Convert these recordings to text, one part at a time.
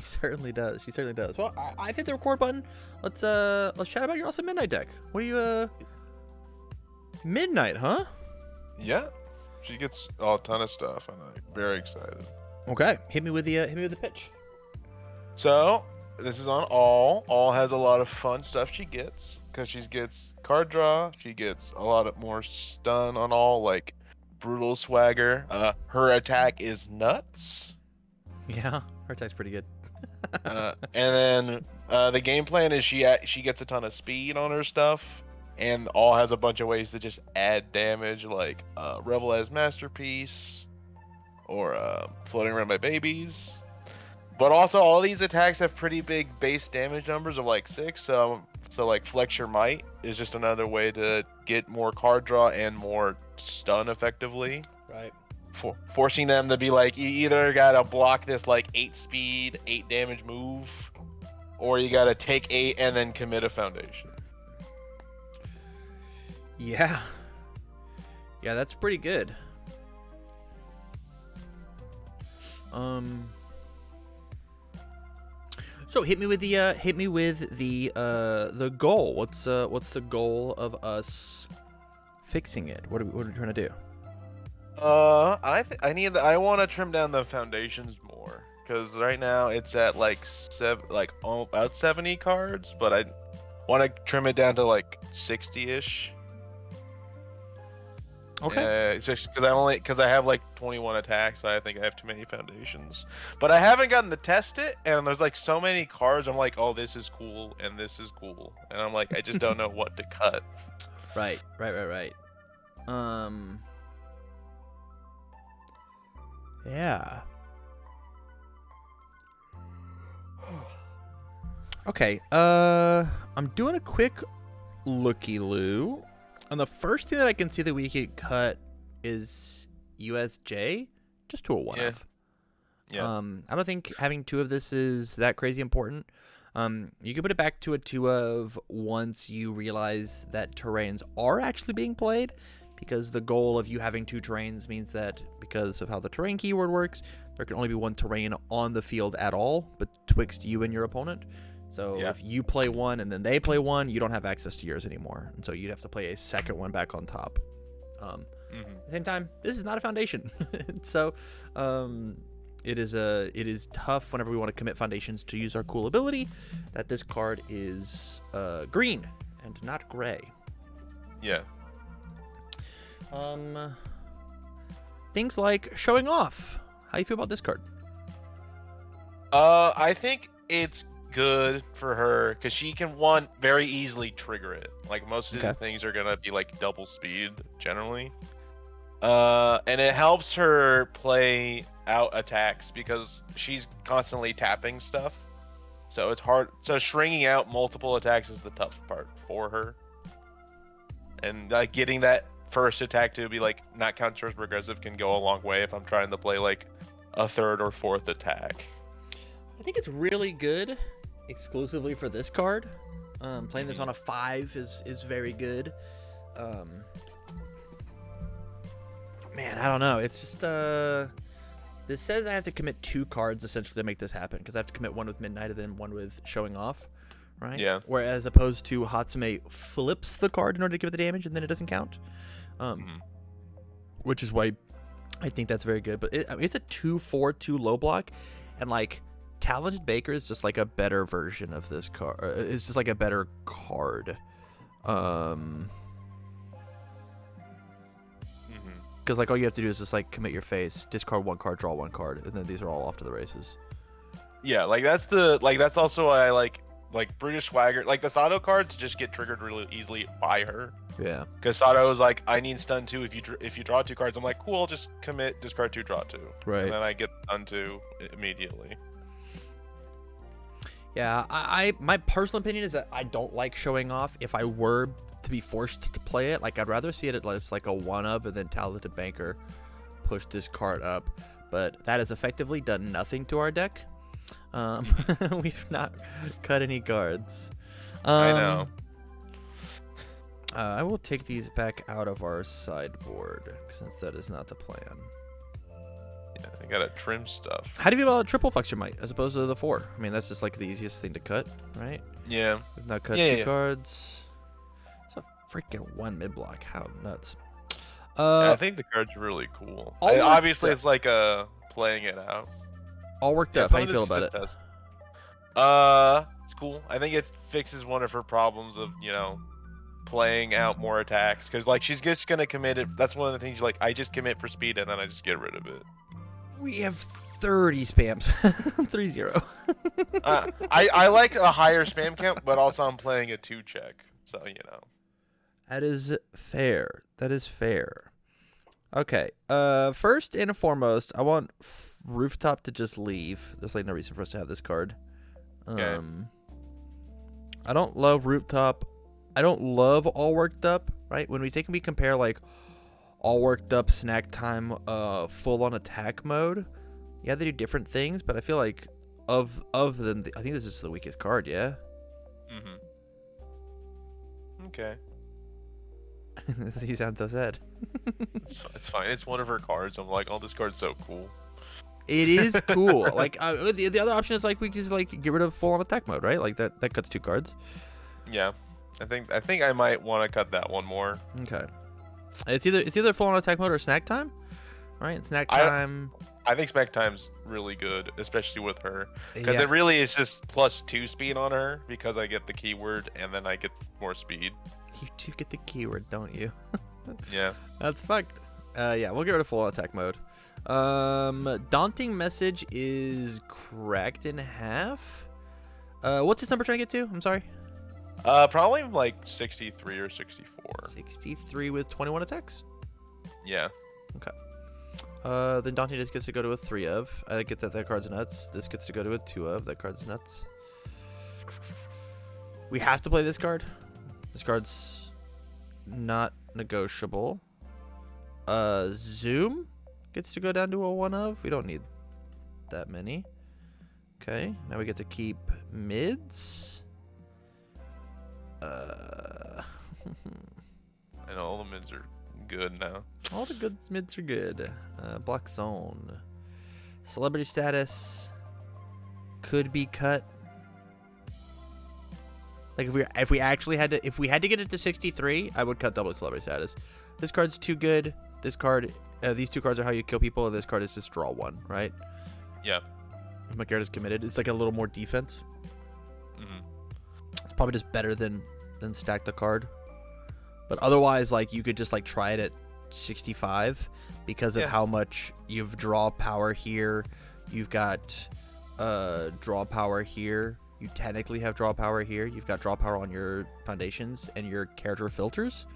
certainly does. She certainly does. Well, I hit the record button. Let's chat about your awesome midnight deck. What are you midnight, huh? Yeah, she gets a ton of stuff, and I'm very excited. Okay, hit me with the pitch. So this is on all. All has a lot of fun stuff she gets because she gets card draw. She gets a lot of more stun on all, like brutal swagger. Her attack is nuts. Yeah, her attack's pretty good. And then the game plan is she gets a ton of speed on her stuff, and all has a bunch of ways to just add damage, like Revel as Masterpiece, or Floating Around My Babies. But also, all these attacks have pretty big base damage numbers of like 6, so like Flex Your Might is just another way to get more card draw and more stun effectively. Right. Forcing them to be like, you either gotta block this like 8 speed, 8 damage move, or you gotta take 8 and then commit a foundation. Yeah. Yeah, that's pretty good. So hit me with the goal. What's the goal of us fixing it? What are we trying to do? I want to trim down the foundations more, because right now it's at like about 70 cards, but I want to trim it down to like 60-ish. Okay. Because I have like 21 attacks, so I think I have too many foundations. But I haven't gotten to test it, and there's like so many cards. I'm like, oh, this is cool, and this is cool, and I'm like, I just don't know what to cut. Right. Yeah. Okay. I'm doing a quick looky-loo. And the first thing that I can see that we could cut is USJ, just to a 1-of. Yeah. I don't think having 2 of this is that crazy important. You can put it back to a 2-of once you realize that terrains are actually being played, because the goal of you having 2 terrains means that, because of how the terrain keyword works, there can only be 1 terrain on the field at all betwixt you and your opponent. So if you play 1 and then they play 1, you don't have access to yours anymore, and so you'd have to play a second one back on top. At the same time, this is not a foundation, so it is tough whenever we want to commit foundations to use our cool ability. That this card is green and not gray. Yeah. Things like showing off. How you feel about this card? I think it's good for her because she can very easily trigger it. Like most of the things are gonna be like double speed generally. And it helps her play out attacks because she's constantly tapping stuff. So it's hard. So stringing out multiple attacks is the tough part for her. And like getting that first attack to be like not counter as progressive can go a long way if I'm trying to play like a 3rd or 4th attack. I think it's really good exclusively for this card. Playing this on a 5 is very good. Man, I don't know. It's just this says I have to commit 2 cards essentially to make this happen, because I have to commit 1 with Midnight and then 1 with Showing Off, right? Yeah. Whereas opposed to Hatsume flips the card in order to give it the damage and then it doesn't count. Which is why I think that's very good. But it's a 2/4/2 low block, and like Talented Baker is just like a better version of this card. It's just like a better card. Because like all you have to do is just like commit your face, discard 1 card, draw 1 card, and then these are all off to the races. Yeah, like that's also why I like British Swagger. Like the Sato cards just get triggered really easily by her. Yeah. Because Sato is like, I need stun 2 if you draw 2 cards. I'm like, cool, just commit, discard 2, draw 2. Right. And then I get stun 2 immediately. Yeah, I my personal opinion is that I don't like Showing Off. If I were to be forced to play it, like I'd rather see it as like a 1-of and then Talented Banker push this card up. But that has effectively done nothing to our deck. We've not cut any cards. I know. I will take these back out of our sideboard since that is not the plan. Yeah, I gotta trim stuff. How do you feel about triple Flex Your Might as opposed to the 4? I mean, that's just like the easiest thing to cut, right? Yeah. We've now cut 2 cards. It's a freaking 1 mid block. How nuts. I think the card's really cool. Obviously, it's like playing it out. All worked up. How do you feel about it? It's cool. I think it fixes one of her problems of, you know, playing out more attacks. Because, like, she's just going to commit it. That's one of the things, like, I just commit for speed and then I just get rid of it. We have 30 spams. 3-0. I like a higher spam count, but also I'm playing a 2 check. So, you know. That is fair. That is fair. Okay. First and foremost, I want Rooftop to just leave. There's like no reason for us to have this card. Okay. I don't love Rooftop. I don't love All Worked Up, right? When we compare like All Worked Up, Snack Time, full on attack mode. Yeah, they do different things, but I feel like of them, I think this is the weakest card, yeah? Mm-hmm. Okay. You sound so sad. It's fine. It's one of her cards. I'm like, oh, this card's so cool. It is cool. Like the other option is like we just like get rid of full on attack mode, right? Like that cuts 2 cards. Yeah, I think I might want to cut that one more. Okay. It's either full on attack mode or snack time, right? And snack time. I think snack time's really good, especially with her, because it really is just +2 speed on her because I get the keyword and then I get more speed. You do get the keyword, don't you? Yeah. That's fucked. Yeah, we'll get rid of full on attack mode. Daunting Message is cracked in half. What's this number trying to get to? I'm sorry. Probably like 63 or 64. 63 with 21 attacks? Yeah. Okay. Then Daunting just gets to go to a 3 of. I get that card's nuts. This gets to go to a 2 of. That card's nuts. We have to play this card. This card's not negotiable. Zoom gets to go down to a 1 of. We don't need that many. Okay, now we get to keep mids. I know all the mids are good now. All the good mids are good. Block zone. Celebrity status could be cut. Like if we had to get it to 63, I would cut double celebrity status. This card's too good. This card, these 2 cards are how you kill people, and this card is just draw 1, right? Yeah. If my card is committed, it's like a little more defense. Mm-hmm. It's probably just better than stack the card. But otherwise, like you could just like try it at 65 because of how much you've draw power here. You've got draw power here. You technically have draw power here. You've got draw power on your foundations and your character filters.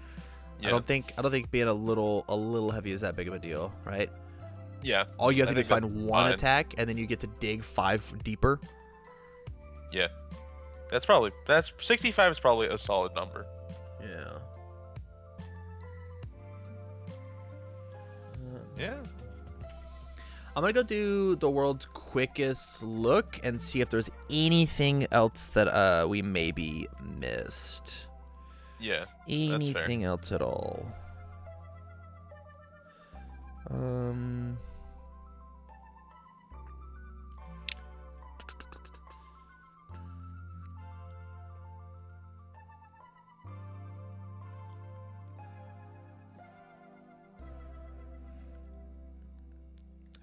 Yeah. I don't think being a little heavy is that big of a deal, right? Yeah. All you have to do is find one attack, and then you get to dig 5 deeper. Yeah. That's 65 is probably a solid number. Yeah. Yeah. I'm gonna go do the world's quickest look and see if there's anything else that we maybe missed. Yeah. Anything else at all?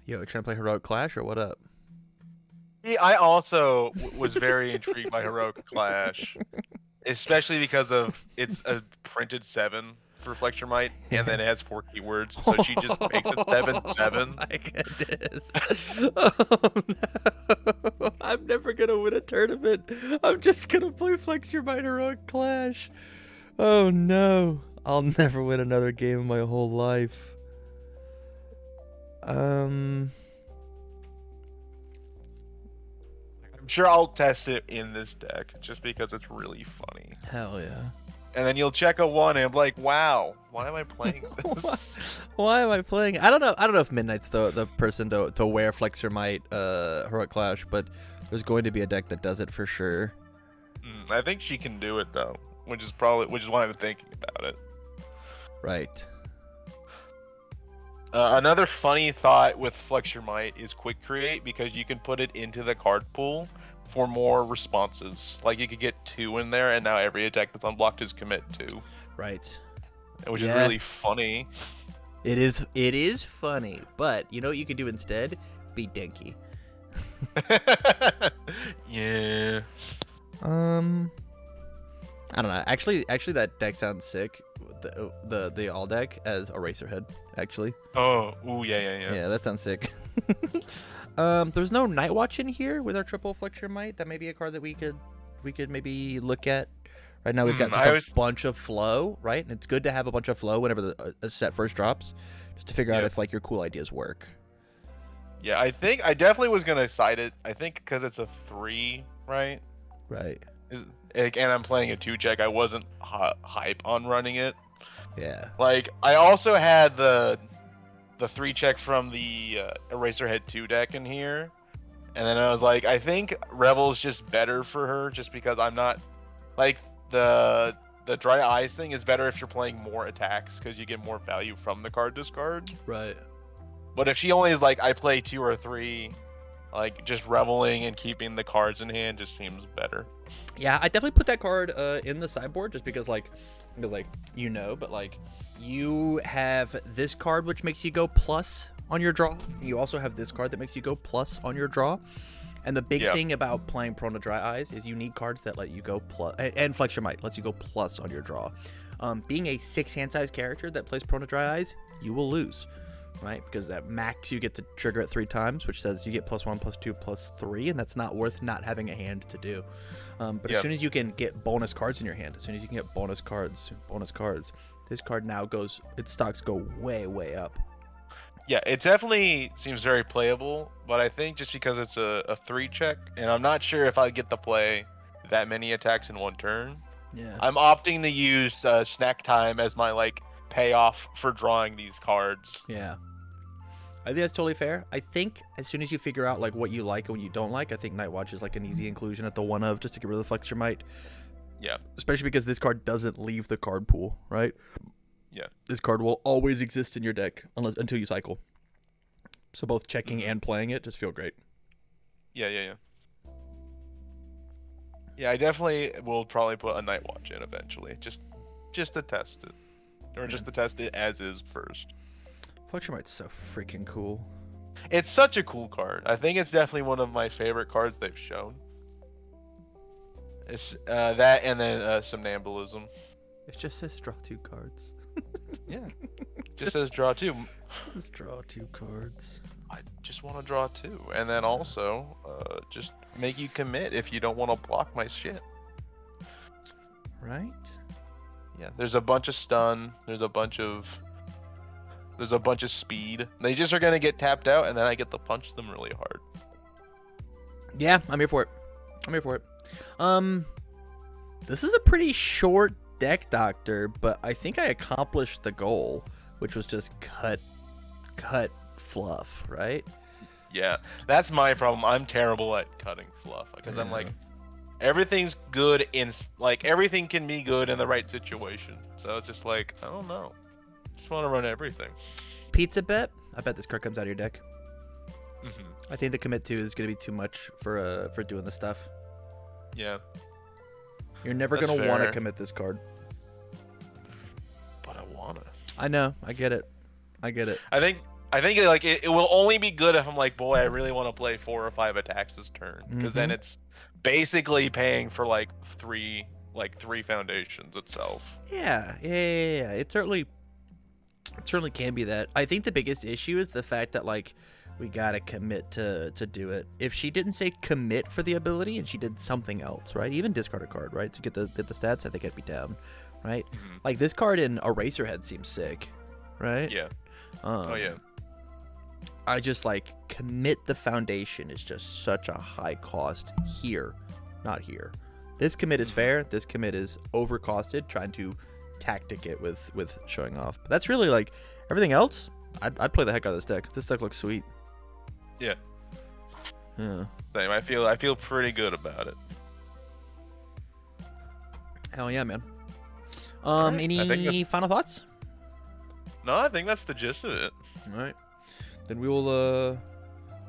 Yo, trying to play Heroic Clash or what up? Yeah, I also was very intrigued by Heroic Clash, especially because of it's a printed 7 for Flex Your Might, and then it has 4 keywords, so she just makes it 7/7. Oh my goodness! Oh no! I'm never gonna win a tournament. I'm just gonna play Flex Your Might Heroic Clash. Oh no! I'll never win another game in my whole life. I'm sure I'll test it in this deck just because it's really funny. Hell yeah. And then you'll check a 1 and I'm like, wow, why am I playing this? Why am I playing? I don't know if Midnight's the person to wear Flex Your Might Heroic Clash, but there's going to be a deck that does it for sure. I think she can do it though, which is why I'm thinking about it. Right. Another funny thought with Flex Your Might is Quick Create, because you can put it into the card pool for more responses. Like you could get 2 in there, and now every attack that's unblocked is commit 2, Right. which is Yeah. really funny. It is. It is funny, but you know what you could do instead? Be dinky. Yeah. I don't know. Actually, that deck sounds sick. The all deck as Eraserhead. Actually. Oh. Ooh. Yeah. Yeah, that sounds sick. There's no Night Watch in here with our triple Flex Your Might. That may be a card that we could maybe look at. Right now we've got just a bunch of flow, right? And it's good to have a bunch of flow whenever a set first drops, just to figure out if like your cool ideas work. Yeah, I think I definitely was gonna cite it. I think because it's a 3, right? Right. And I'm playing a 2-check. I wasn't hype on running it. Yeah. Like I also had the 3-check from the Eraserhead 2 deck in here, and then I was like, I think Rebel's just better for her, just because I'm not like the Dry Eyes thing is better if you're playing more attacks because you get more value from the card discard. Right. But if she only is like I play 2 or 3, like just reveling and keeping the cards in hand just seems better. Yeah, I definitely put that card in the sideboard just because but like you have this card which makes you go plus on your draw. You also have this card that makes you go plus on your draw. And the big thing about playing Prone to Dry Eyes is you need cards that let you go plus, and Flex Your Might lets you go plus on your draw. Being a 6 hand size character that plays Prone to Dry Eyes, you will lose, right? Because that max you get to trigger it 3 times, which says you get +1, +2, +3, and that's not worth not having a hand to do. But as soon as you can get bonus cards in your hand, as soon as you can get bonus cards, this card now goes, its stocks go way up. Yeah, it definitely seems very playable, but I think just because it's a 3-check, and I'm not sure if I get to play that many attacks in one turn. Yeah. I'm opting to use snack time as my like payoff for drawing these cards. Yeah. I think that's totally fair. I think as soon as you figure out like what you like and what you don't like, I think Night Watch is like an easy inclusion at the one of just to get rid of the Flex Your Might. Yeah. Especially because this card doesn't leave the card pool, right? Yeah. This card will always exist in your deck until you cycle. So both checking and playing it just feel great. Yeah. Yeah, I definitely will probably put a Night Watch in eventually, just to test it, or just to test it as is first. Flex Your Might's so freaking cool. It's such a cool card. I think it's definitely one of my favorite cards they've shown. It's that, and then Somnambulism. It just says draw 2 cards. Yeah. Just says draw 2. Just draw 2 cards. I just want to draw 2, and then also just make you commit if you don't want to block my shit. Right? Yeah, there's a bunch of stun. There's a bunch of speed. They just are gonna get tapped out, and then I get to punch them really hard. Yeah, I'm here for it. This is a pretty short deck, Doctor, but I think I accomplished the goal, which was just cut fluff, right? Yeah, that's my problem. I'm terrible at cutting fluff because I'm like, everything's good everything can be good in the right situation. So it's just like, I don't know. Just want to run everything. Pizza bet. I bet this card comes out of your deck. Mm-hmm. I think the commit 2 is going to be too much for doing this stuff. Yeah. You're never going to want to commit this card. But I wanna. I know. I get it. I think like it will only be good if I'm like, boy, I really want to play 4 or 5 attacks this turn, because then it's basically paying for like three foundations itself. Yeah. It certainly can be that. I think the biggest issue is the fact that like we gotta commit to do it. If she didn't say commit for the ability and she did something else, right? Even discard a card, right? To get the stats, I think I'd be down, right? Like this card in Eraserhead seems sick, right? Yeah. Oh yeah. I just like commit the foundation is just such a high cost here, not here. This commit is fair. This commit is overcosted, trying to tactic it with showing off. But that's really like everything else. I'd play the heck out of this deck. This deck looks sweet. Yeah. Yeah. Same. I feel pretty good about it. Hell yeah, man. Right. Any final thoughts? No, I think that's the gist of it. All right. Then we will.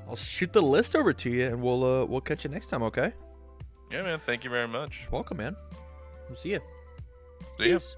I'll shoot the list over to you, and we'll catch you next time. Okay. Yeah, man. Thank you very much. Welcome, man. We'll see you. See ya. Peace.